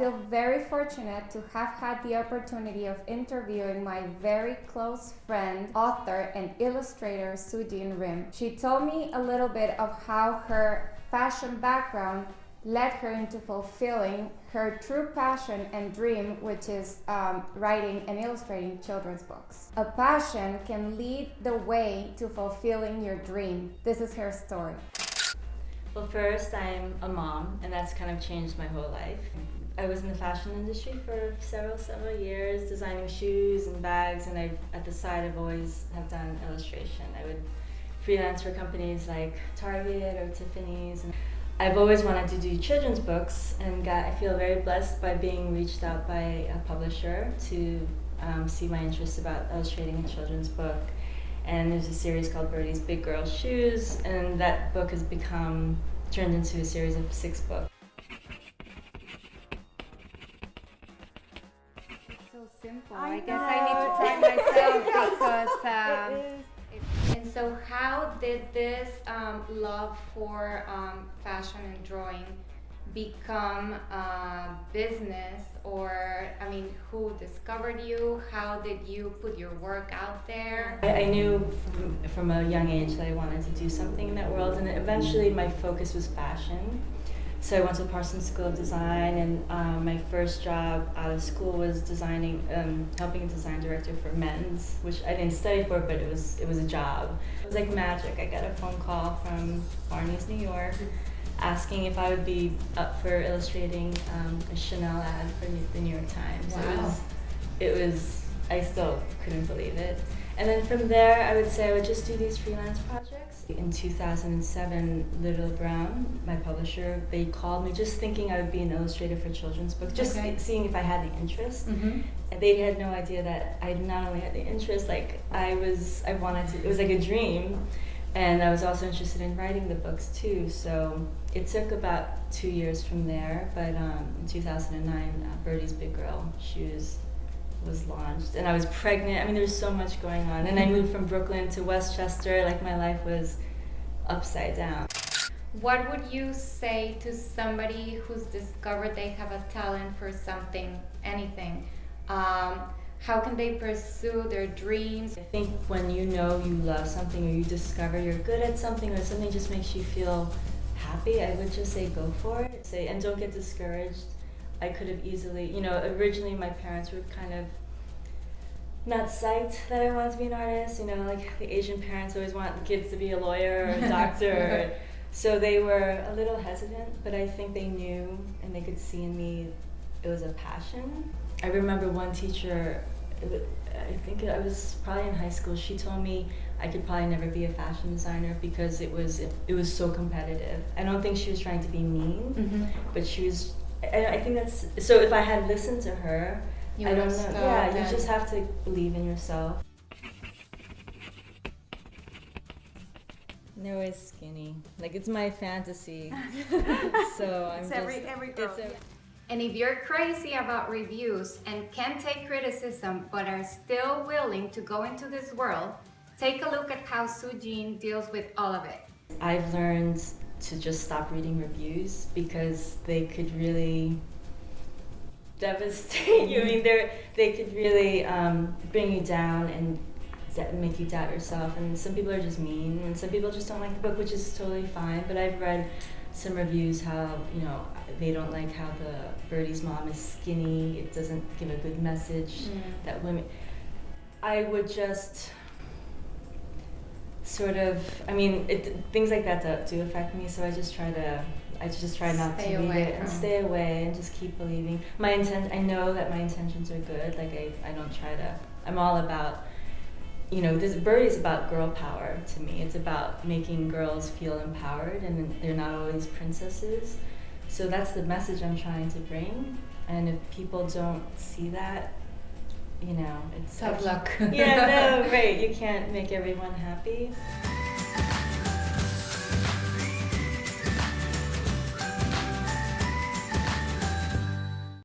feel very fortunate to have had the opportunity of interviewing my very close friend, author, and illustrator, Sujean Rim. She told me a little bit of how her fashion background led her into fulfilling her true passion and dream, which is writing and illustrating children's books. A passion can lead the way to fulfilling your dream. This is her story. Well, first, I'm a mom, and that's kind of changed my whole life. I was in the fashion industry for several years, designing shoes and bags, and at the side I've always have done illustration. I would freelance for companies like Target or Tiffany's. And I've always wanted to do children's books, and I feel very blessed by being reached out by a publisher to see my interest about illustrating a children's book. And there's a series called Birdie's Big Girl Shoes, and that book has turned into a series of 6 books. So simple. I guess I need to try myself because. And so, how did this love for fashion and drawing become a business? Or, I mean, who discovered you? How did you put your work out there? I knew from a young age that I wanted to do something in that world, and eventually my focus was fashion. So I went to Parsons School of Design, and my first job out of school was helping a design director for men's, which I didn't study for, but it was a job. It was like magic. I got a phone call from Barney's, New York, asking if I would be up for illustrating a Chanel ad for the New York Times. Wow. I still couldn't believe it. And then from there, I would say I would just do these freelance projects. In 2007, Little Brown, my publisher, they called me just thinking I would be an illustrator for children's books, just seeing if I had the interest. Mm-hmm. And they had no idea that I not only had the interest, like it was like a dream. And I was also interested in writing the books too, so it took about 2 years from there, but in 2009, Birdie's Big Girl Shoes was launched, and I was pregnant. I mean, there was so much going on, and I moved from Brooklyn to Westchester, like my life was upside down. What would you say to somebody who's discovered they have a talent for something, anything? How can they pursue their dreams? I think when you know you love something, or you discover you're good at something, or something just makes you feel happy, I would just say go for it. And don't get discouraged. I could have easily, originally my parents were kind of not psyched that I wanted to be an artist. Like the Asian parents always want the kids to be a lawyer or a doctor. So they were a little hesitant, but I think they knew and they could see in me it was a passion. I remember one teacher, I think I was probably in high school, she told me I could probably never be a fashion designer because it was so competitive. I don't think she was trying to be mean, but she was, I think that's, so if I had listened to her, I don't know, yeah, you just have to believe in yourself. They're always skinny, like it's my fantasy, so I'm every girl. And if you're crazy about reviews and can't take criticism but are still willing to go into this world, take a look at how Sujean deals with all of it. I've learned to just stop reading reviews because they could really devastate you. I mean, they could really bring you down and make you doubt yourself. And some people are just mean, and some people just don't like the book, which is totally fine. But I've read some reviews how, they don't like how the Birdie's mom is skinny. It doesn't give a good message that women. I would just sort of, things like that do affect me. So I just try not to read it and stay away and just keep believing. I know that my intentions are good. Like I don't try to. I'm all about. This Birdie is about girl power to me. It's about making girls feel empowered, and they're not always princesses. So that's the message I'm trying to bring. And if people don't see that, it's tough luck. Yeah, no, right. You can't make everyone happy.